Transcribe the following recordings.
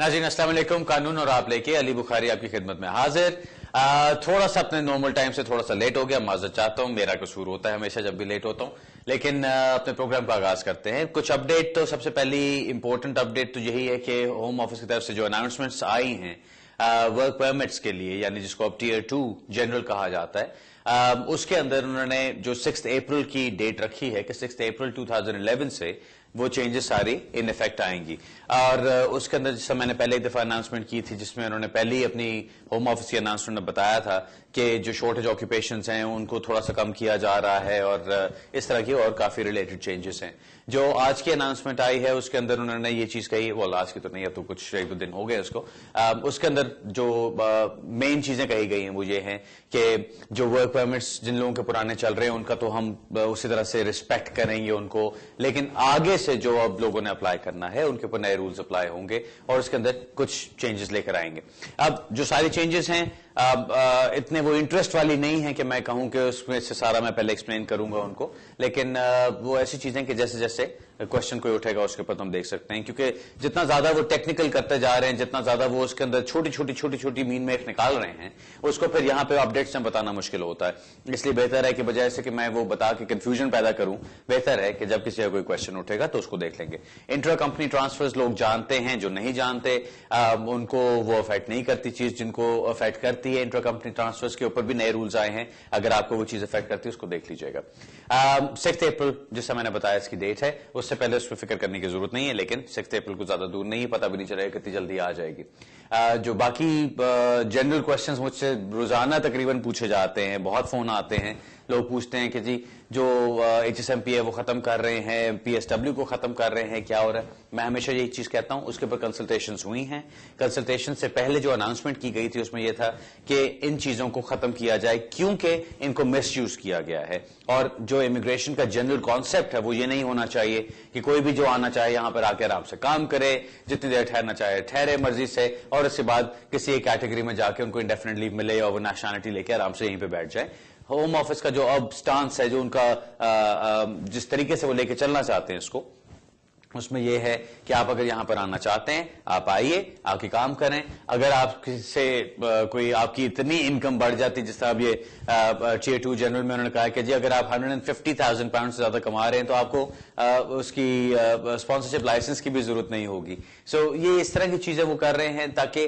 नाज़रीन अस्सलाम वालेकुम। कानून और आप लेके अली बुखारी आपकी खिदमत में हाजिर। थोड़ा सा अपने नॉर्मल टाइम से थोड़ा सा लेट हो गया, माजरत चाहता हूँ, मेरा कसूर होता है हमेशा जब भी लेट होता हूँ, लेकिन अपने प्रोग्राम का आगाज करते हैं। कुछ अपडेट, तो सबसे पहली इंपॉर्टेंट अपडेट तो यही है कि होम ऑफिस की तरफ से जो अनाउंसमेंट्स आई हैं वर्क परमिट्स के लिए, यानी जिसको अब टीयर 2 जनरल कहा जाता है, उसके अंदर उन्होंने जो 6 अप्रैल की डेट रखी है कि 6 अप्रैल 2011 से वो चेंजेस सारी इन इफेक्ट आएंगी। और उसके अंदर जैसा मैंने पहले एक दफा अनाउंसमेंट की थी, जिसमें उन्होंने पहले ही अपनी होम ऑफिस की अनाउंसमेंट में बताया था कि जो शॉर्टेज ऑक्यूपेशंस हैं उनको थोड़ा सा कम किया जा रहा है, और इस तरह की और काफी रिलेटेड चेंजेस हैं। जो आज की अनाउंसमेंट आई है उसके अंदर उन्होंने ये चीज कही, वो आज की तो नहीं, अब तो कुछ एक दो दिन हो गए उसको, उसके अंदर जो मेन चीजें कही गई हैं वो ये हैं कि जो वर्क परमिट्स जिन लोगों के पुराने चल रहे हैं उनका तो हम उसी तरह से रिस्पेक्ट करेंगे उनको, लेकिन आगे से जो अब लोगों ने अप्लाई करना है उनके ऊपर नए रूल्स अप्लाई होंगे और उसके अंदर कुछ चेंजेस लेकर आएंगे। अब जो सारे चेंजेस हैं इतने वो इंटरेस्ट वाली नहीं है कि मैं कहूं कि उसमें से सारा मैं पहले एक्सप्लेन करूंगा उनको, लेकिन वो ऐसी चीजें कि जैसे जैसे क्वेश्चन कोई उठेगा उसके ऊपर हम देख सकते हैं, क्योंकि जितना ज्यादा वो टेक्निकल करते जा रहे हैं, जितना ज्यादा वो उसके अंदर छोटी छोटी मीन में निकाल रहे हैं, उसको फिर यहां पे अपडेट्स में बताना मुश्किल होता है। इसलिए बेहतर है कि बजाय से कि मैं वो बता के कंफ्यूजन पैदा करूं, बेहतर है कि जब किसी का कोई क्वेश्चन उठेगा तो उसको देख लेंगे। इंट्रा कंपनी ट्रांसफर्स लोग जानते हैं, जो नहीं जानते उनको वो अफेक्ट नहीं करती चीज, जिनको अफेक्ट करती है इंट्रा कंपनी ट्रांसफर्स के ऊपर भी नए रूल्स आए हैं, अगर आपको वो चीज अफेक्ट करती है उसको देख लीजिएगा। 6 अप्रैल जैसा मैंने बताया इसकी डेट है, उससे पहले उस पर फिक्र करने की जरूरत नहीं है, लेकिन 6 अप्रैल को ज्यादा दूर नहीं है, पता भी नहीं चलेगा कितनी जल्दी आ जाएगी। जो बाकी जनरल क्वेश्चंस मुझसे रोजाना तकरीबन पूछे जाते हैं, बहुत फोन आते हैं, लोग पूछते हैं कि जी जो HSMP है वो खत्म कर रहे हैं, PSW को खत्म कर रहे हैं, क्या हो रहा है। मैं हमेशा यही चीज कहता हूं, उसके ऊपर कंसल्टेशंस हुई हैं। कंसल्टेशन से पहले जो अनाउंसमेंट की गई थी उसमें यह था कि इन चीजों को खत्म किया जाए क्योंकि इनको मिसयूज किया गया है, और जो इमिग्रेशन का जनरल कॉन्सेप्ट है वो ये नहीं होना चाहिए कि कोई भी जो आना चाहे यहां पर आकर आराम से काम करे, जितनी देर ठहरना चाहे ठहरे मर्जी से, और उसके बाद किसी एक कैटेगरी में जाके उनको इंडेफिनिट लीव मिले और वो नेशनलिटी लेके आराम से यहीं पे बैठ जाए। होम ऑफिस का जो अब स्टांस है, जो उनका जिस तरीके से वो लेके चलना चाहते हैं इसको, उसमें यह है कि आप अगर यहां पर आना चाहते हैं आप आइए, आके काम करें। अगर आपसे कोई आपकी इतनी इनकम बढ़ जाती, जिस तरह अब ये टीयर 2 जनरल में उन्होंने कहा कि जी अगर आप 150,000 पाउंड से ज्यादा कमा रहे हैं तो आपको उसकी स्पॉन्सरशिप लाइसेंस की भी जरूरत नहीं होगी। सो ये इस तरह की चीजें वो कर रहे हैं ताकि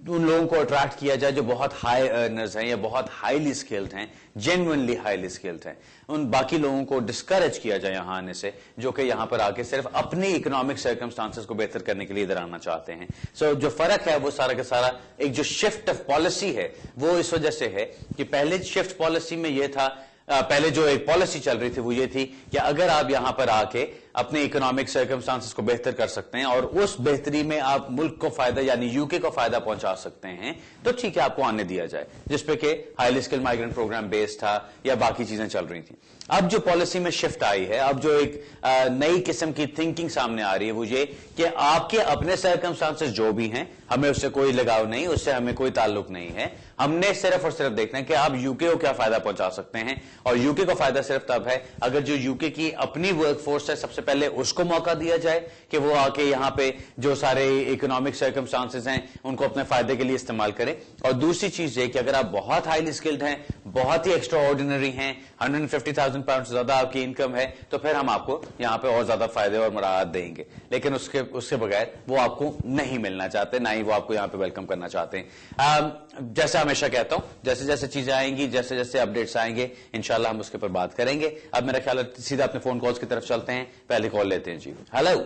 उन लोगों को अट्रैक्ट किया जाए जो बहुत हाई अर्नर्स हैं या बहुत हाईली स्किल्ड हैं, जेन्युइनली हाईली स्किल्ड हैं, उन बाकी लोगों को डिस्करेज किया जाए यहां आने से, जो कि यहां पर आके सिर्फ अपनी इकोनॉमिक सर्कमस्टांसेस को बेहतर करने के लिए इधर आना चाहते हैं। सो जो फर्क है वो सारा का सारा एक जो शिफ्ट ऑफ पॉलिसी है वो इस वजह से है कि पहले शिफ्ट पॉलिसी में यह था, पहले जो एक पॉलिसी चल रही थी वो ये थी कि अगर आप यहां पर आके अपने इकोनॉमिक सर्कमस्टांसेस को बेहतर कर सकते हैं और उस बेहतरी में आप मुल्क को फायदा यानी यूके को फायदा पहुंचा सकते हैं, तो ठीक है आपको आने दिया जाए, जिसपे कि highly skilled migrant programme based था या बाकी चीजें चल रही थी। अब जो पॉलिसी में शिफ्ट आई है, अब जो एक नई किस्म की थिंकिंग सामने आ रही है वो ये कि आपके अपने सर्कमस्टांसेस जो भी हैं हमें उससे कोई लगाव नहीं, उससे हमें कोई ताल्लुक नहीं है, हमने सिर्फ और सिर्फ देखना है कि आप यूके को क्या फायदा पहुंचा सकते हैं, और यूके को फायदा सिर्फ तब है अगर जो यूके की अपनी वर्कफोर्स है सबसे पहले उसको मौका दिया जाए कि वो आके यहां पे जो सारे इकोनॉमिक सर्कमस्टांसेस हैं उनको अपने फायदे के लिए इस्तेमाल करें। और दूसरी चीज ये कि अगर आप बहुत हाईली स्किल्ड हैं, बहुत ही एक्स्ट्रा ऑर्डिनरी हैं, 150,000 पाउंड से ज्यादा आपकी इनकम है, तो फिर हम आपको यहां पे और ज्यादा फायदे और मराहत देंगे, लेकिन उसके बगैर वो आपको नहीं मिलना चाहते, ना ही वो आपको यहां पे वेलकम करना चाहते हैं। जैसे हमेशा कहता हूं, जैसे जैसे चीजें आएंगी, जैसे जैसे अपडेट्स आएंगे, इंशाल्लाह हम उसके ऊपर बात करेंगे। अब मेरा ख्याल है सीधा अपने फोन कॉल्स की तरफ चलते हैं, पहले कॉल लेते हैं जी। हेलो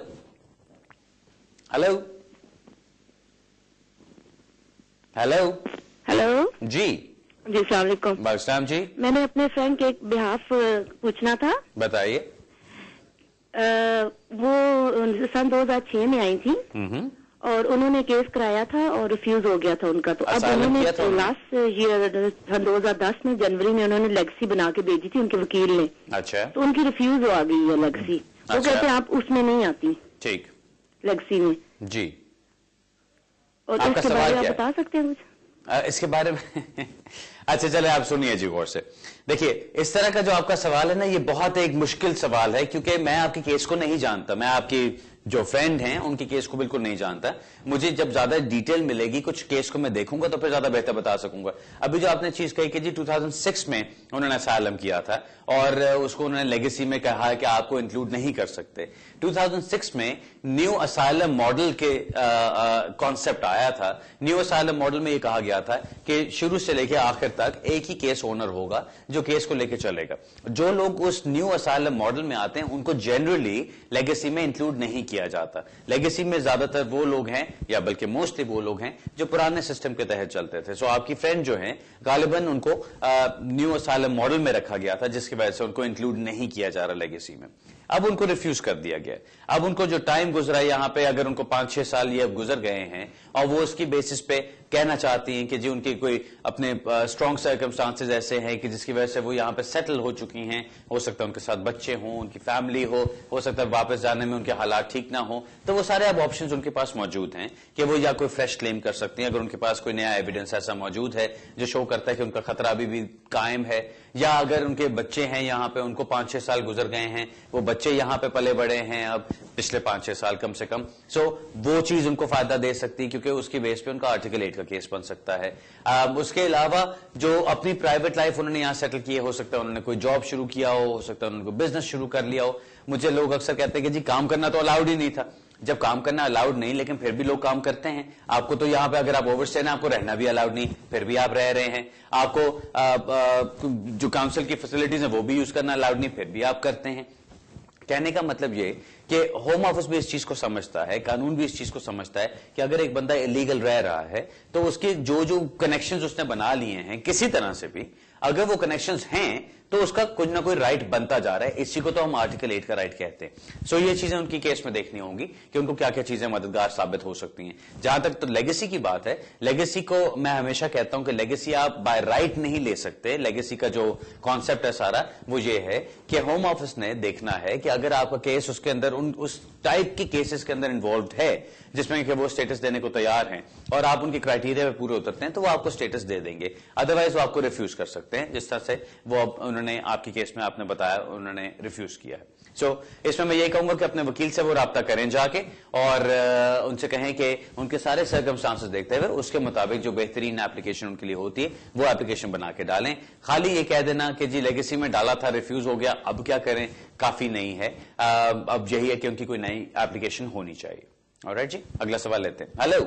हेलो हेलो हेलो जी जी अस्सलाम वालेकुम। वालेकुम जी। मैंने अपने फ्रेंड के बिहाफ पूछना था। बताइए। वो सन 2006 में आई थी और उन्होंने केस कराया था और रिफ्यूज हो गया था उनका, तो अब उन्होंने लास्ट ईयर सन 2010 में जनवरी में उन्होंने लेगसी बना के भेजी थी उनके वकील ने। अच्छा। तो उनकी रिफ्यूज आ गई है लेगसी। वो कहते हैं आप उसमें नहीं आती। ठीक। लेगसी में जी। और इसके बारे में आप बता सकते हैं मुझे? इसके बारे में اچھا چلے آپ سنیے جی غور سے. دیکھیے اس طرح کا جو آپ کا سوال ہے نا یہ بہت ایک مشکل سوال ہے کیونکہ میں آپ کی کیس کو نہیں جانتا. میں آپ کی جو فرینڈ ہیں ان کی کیس کو بالکل نہیں جانتا. مجھے جب زیادہ ڈیٹیل ملے گی کچھ کیس کو میں دیکھوں گا تو پھر زیادہ بہتر بتا سکوں گا. ابھی جو آپ نے چیز کہی کہ جی 2006 میں انہوں نے اسائلم کیا تھا اور اس کو انہوں نے لیگیسی میں کہا کہ آپ کو انکلوڈ نہیں کر سکتے. 2006 میں نیو اسائلم ماڈل کے کانسیپٹ آیا تھا. نیو اسائلم ماڈل میں یہ کہا گیا تھا کہ شروع سے لے کے آخر تک ایک ہی کیس اونر ہوگا جو کیس کو لے کے چلے گا. جو لوگ اس نیو اسائلم ماڈل میں آتے ہیں ان کو جنرلی لیگیسی میں انکلوڈ نہیں کیا جاتا. لیگیسی میں زیادہ تر وہ لوگ ہیں یا بلکہ موسٹلی وہ لوگ ہیں جو پرانے سسٹم کے تحت چلتے تھے. سو آپ کی فرینڈ جو ہیں غالباً ان کو نیو اسائلم ماڈل میں رکھا گیا تھا جس کی وجہ سے ان کو انکلوڈ نہیں کیا جا رہا لیگیسی میں. اب ان کو ریفیوز کر دیا گیا. اب ان کو جو ٹائم گزرا یہاں پہ اگر ان کو 5-6 سال یہ گزر گئے ہیں اور وہ اس کی بیسس پہ کہنا چاہتی ہیں کہ جی ان کی کوئی اپنے اسٹرانگ سرکمسٹانسز ایسے ہیں کہ جس کی وجہ سے وہ یہاں پہ سیٹل ہو چکی ہیں. ہو سکتا ہے ان کے ساتھ بچے ہوں, ان کی فیملی ہو سکتا ہے واپس جانے میں ان کے حالات ٹھیک نہ ہوں, تو وہ سارے اب آپشنز ان کے پاس موجود ہیں کہ وہ یا کوئی فریش کلیم کر سکتی ہیں اگر ان کے پاس کوئی نیا ایویڈنس ایسا موجود ہے جو شو کرتا ہے کہ ان کا خطرہ ابھی بھی قائم ہے, یا اگر ان کے بچے ہیں یہاں پہ ان کو 5-6 سال گزر گئے ہیں, وہ بچے یہاں پہ پلے بڑے ہیں اب پچھلے 5-6 سال کم سے کم. سو وہ چیز ان کو فائدہ دے سکتی ہے کیونکہ اس کی بیس پہ ان کا آرٹیکل 8 کا کیس بن سکتا ہے. اس کے علاوہ جو اپنی پرائیویٹ لائف انہوں نے یہاں سیٹل کی ہے, ہو سکتا ہے انہوں نے کوئی جاب شروع کیا ہو سکتا ہے انہوں نے کوئی بزنس شروع کر لیا ہو. مجھے لوگ اکثر کہتے ہیں کہ جی کام کرنا تو الاؤڈ ہی نہیں تھا. جب کام کرنا الاؤڈ نہیں لیکن پھر بھی لوگ کام کرتے ہیں. آپ کو تو یہاں پہ اگر آپ اوور اسٹے ہیں آپ کو رہنا بھی الاؤڈ نہیں, پھر بھی آپ رہ رہے ہیں. آپ کو جو کاؤنسل کی فیسلٹیز ہیں وہ بھی یوز کرنا الاؤڈ نہیں, پھر بھی آپ کرتے ہیں. کہنے کا مطلب یہ کہ ہوم آفس بھی اس چیز کو سمجھتا ہے, قانون بھی اس چیز کو سمجھتا ہے کہ اگر ایک بندہ الیگل رہ رہا ہے تو اس کے جو کنیکشنز اس نے بنا لیے ہیں کسی طرح سے بھی, اگر وہ کنیکشنز ہیں تو اس کا کچھ نہ کوئی رائٹ بنتا جا رہا ہے. اسی کو تو ہم آرٹیکل 8 کا رائٹ کہتے ہیں. سو یہ چیزیں ان کی کیس میں دیکھنی ہوں گی کہ ان کو کیا کیا چیزیں مددگار ثابت ہو سکتی ہیں. جہاں تک تو لیگیسی کی بات ہے, لیگیسی کو میں ہمیشہ کہتا ہوں کہ لیگیسی آپ بائی رائٹ نہیں لے سکتے. لیگیسی کا جو کانسیپٹ ہے سارا وہ یہ ہے کہ ہوم آفس نے دیکھنا ہے کہ اگر آپ کا کیس اس کے اندر اس ٹائپ کی کیسز کے اندر انوالوڈ ہے جس میں کہ وہ اسٹیٹس دینے کو تیار ہیں اور آپ ان کے کرائٹیریا پہ پورے اترتے ہیں تو وہ آپ کو اسٹیٹس دے دیں گے. ادروائز وہ آپ کو ریفیوز کر سکتے ہیں جس طرح سے وہ انہوں نے آپ کی کیس میں آپ نے بتایا انہوں نے ریفیوز کیا ہے. سو اس میں یہی کہوں گا کہ اپنے وکیل سے وہ رابطہ کریں جا کے اور ان سے کہیں کہ ان کے سارے سرکمسٹانسز دیکھتے ہوئے اس کے مطابق جو بہترین ایپلیکیشن ان کے لیے ہوتی ہے وہ ایپلیکیشن بنا کے ڈالیں. خالی یہ کہہ دینا کہ جی لیگیسی میں ڈالا تھا ریفیوز ہو گیا اب کیا کریں کافی نہیں ہے. اب یہی ہے کہ ان کی کوئی نئی ایپلیکیشن ہونی چاہیے. آلرائٹ جی, اگلا سوال لیتے ہیں. ہیلو,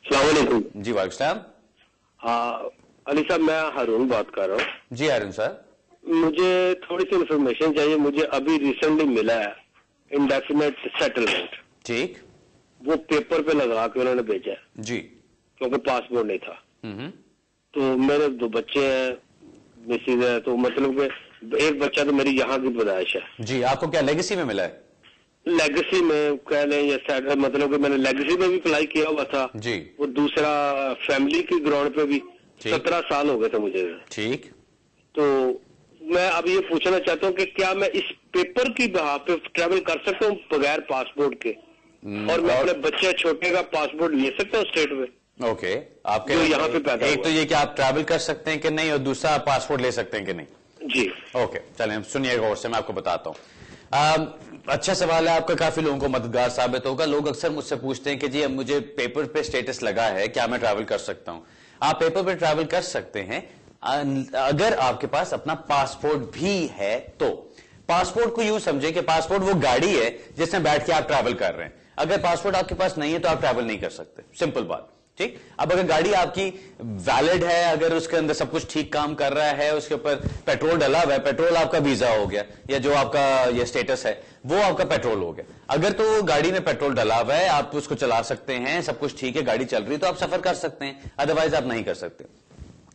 السلام علیکم. جی وعلیکم السلام. ہاں علی صاحب, میں ہارون بات کر رہا ہوں. جی ہارون صاحب, مجھے تھوڑی سی انفارمیشن چاہیے. مجھے ابھی ریسنٹلی ملا ہے انڈیفینٹ سیٹلمنٹ. ٹھیک, وہ پیپر پہ لگا کے انہوں نے بھیجا ہے جی, کیونکہ پاسپورٹ نہیں تھا. تو میرے 2 بچے ہیں, مسز ہے, تو مطلب کہ ایک بچہ تو میری یہاں کی پیدائش ہے. جی آپ کو کیا لیگیسی میں ملا ہے؟ لیگیسی میں کہہ لیں یا مطلب کہ میں نے لیگیسی میں بھی اپلائی کیا ہوا تھا جی, وہ دوسرا فیملی کی گراؤنڈ پہ بھی 17 سال ہو گئے تھے مجھے. ٹھیک, تو میں اب یہ پوچھنا چاہتا ہوں کہ کیا میں اس پیپر کی بہا پہ ٹریول کر سکتا ہوں بغیر پاسپورٹ کے, اور میں اپنے بچے چھوٹے کا پاسپورٹ لے سکتا ہوں اسٹیٹ میں؟ اوکے, آپ کے یہاں پہ پیدا ایک تو یہ کہ آپ ٹریول کر سکتے ہیں کہ نہیں اور دوسرا پاسپورٹ لے سکتے ہیں کہ نہیں. جی اوکے, چلیں سنیے غور سے, میں آپ کو بتاتا ہوں. اچھا سوال ہے آپ کا, کافی لوگوں کو مددگار ثابت ہوگا. لوگ اکثر مجھ سے پوچھتے ہیں کہ جی اب مجھے پیپر پہ اسٹیٹس لگا ہے, کیا میں ٹریول کر سکتا ہوں؟ آپ پیپر پہ ٹریول کر سکتے ہیں اگر آپ کے پاس اپنا پاسپورٹ بھی ہے تو. پاسپورٹ کو یوں سمجھیں کہ پاسپورٹ وہ گاڑی ہے جس میں بیٹھ کے آپ ٹریول کر رہے ہیں. اگر پاسپورٹ آپ کے پاس نہیں ہے تو آپ ٹریول نہیں کر سکتے, سمپل بات. ٹھیک, اب اگر گاڑی آپ کی ویلڈ ہے, اگر اس کے اندر سب کچھ ٹھیک کام کر رہا ہے, اس کے اوپر پیٹرول ڈلا ہوا ہے, پیٹرول آپ کا ویزا ہو گیا یا جو آپ کا یہ اسٹیٹس ہے وہ آپ کا پیٹرول ہو گیا. اگر تو گاڑی میں پیٹرول ڈلا ہوا ہے, آپ اس کو چلا سکتے ہیں, سب کچھ ٹھیک ہے, گاڑی چل رہی ہے تو آپ سفر کر سکتے ہیں, ادروائز آپ نہیں کر سکتے.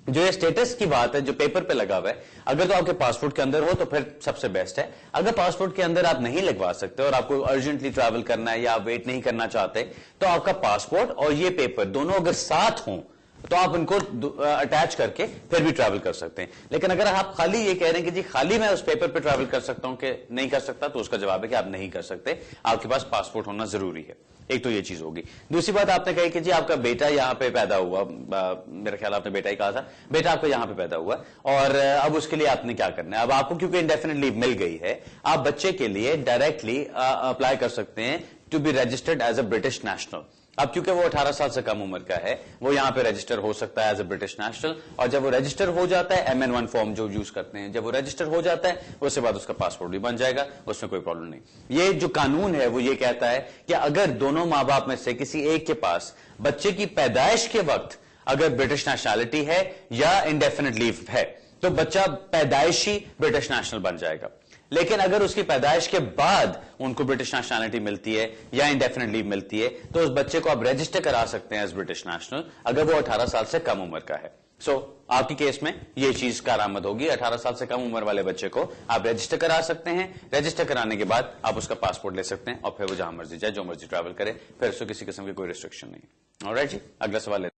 جو یہ اسٹیٹس کی بات ہے جو پیپر پہ لگا ہوا ہے, اگر تو آپ کے پاسپورٹ کے اندر ہو تو پھر سب سے بیسٹ ہے. اگر پاسپورٹ کے اندر آپ نہیں لگوا سکتے اور آپ کو ارجنٹلی ٹریول کرنا ہے یا آپ ویٹ نہیں کرنا چاہتے تو آپ کا پاسپورٹ اور یہ پیپر دونوں اگر ساتھ ہوں तो आप उनको अटैच करके फिर भी ट्रैवल कर सकते हैं। लेकिन अगर आप खाली ये कह रहे हैं कि जी खाली मैं उस पेपर पे ट्रैवल कर सकता हूं कि नहीं कर सकता, तो उसका जवाब है कि आप नहीं कर सकते, आपके पास पासपोर्ट होना जरूरी है। एक तो ये चीज होगी। दूसरी बात आपने कही कि जी आपका बेटा यहां पे पैदा हुआ, मेरा ख्याल आपने बेटा ही कहा था, बेटा आपका यहां पे पैदा हुआ और अब उसके लिए आपने क्या करना है। अब आपको क्योंकि इंडेफिनिट लीव मिल गई है, आप बच्चे के लिए डायरेक्टली अप्लाई कर सकते हैं to be registered as a British national. अब क्योंकि वो 18 साल से कम उम्र का है, वो यहां पे रजिस्टर हो सकता है एज अ ब्रिटिश नेशनल, और जब वो रजिस्टर हो जाता है, MN1 फॉर्म जो यूज करते हैं, जब वो रजिस्टर हो जाता है उसके बाद उसका पासपोर्ट भी बन जाएगा, उसमें कोई प्रॉब्लम नहीं। ये जो कानून है वो ये कहता है कि अगर दोनों मां बाप में से किसी एक के पास बच्चे की पैदाइश के वक्त अगर ब्रिटिश नेशनैलिटी है या इंडेफिनिट लीव है, तो बच्चा पैदाइशी ब्रिटिश नेशनल बन जाएगा। लेकिन अगर उसकी पैदाइश के बाद उनको ब्रिटिश नेशनैलिटी मिलती है या इंडेफिनिट लीव मिलती है, तो उस बच्चे को आप रजिस्टर करा सकते हैं एज ब्रिटिश नेशनल अगर वो 18 साल से कम उम्र का है। सो आपकी केस में ये चीज कारआमद होगी। 18 साल से कम उम्र वाले बच्चे को आप रजिस्टर करा सकते हैं। रजिस्टर कराने के बाद आप उसका पासपोर्ट ले सकते हैं और फिर वो जहां मर्जी जाए, जो मर्जी ट्रैवल करे, फिर उसको किसी किस्म की कोई रिस्ट्रिक्शन नहीं। ऑलराइट जी, अगला सवाल लेते हैं।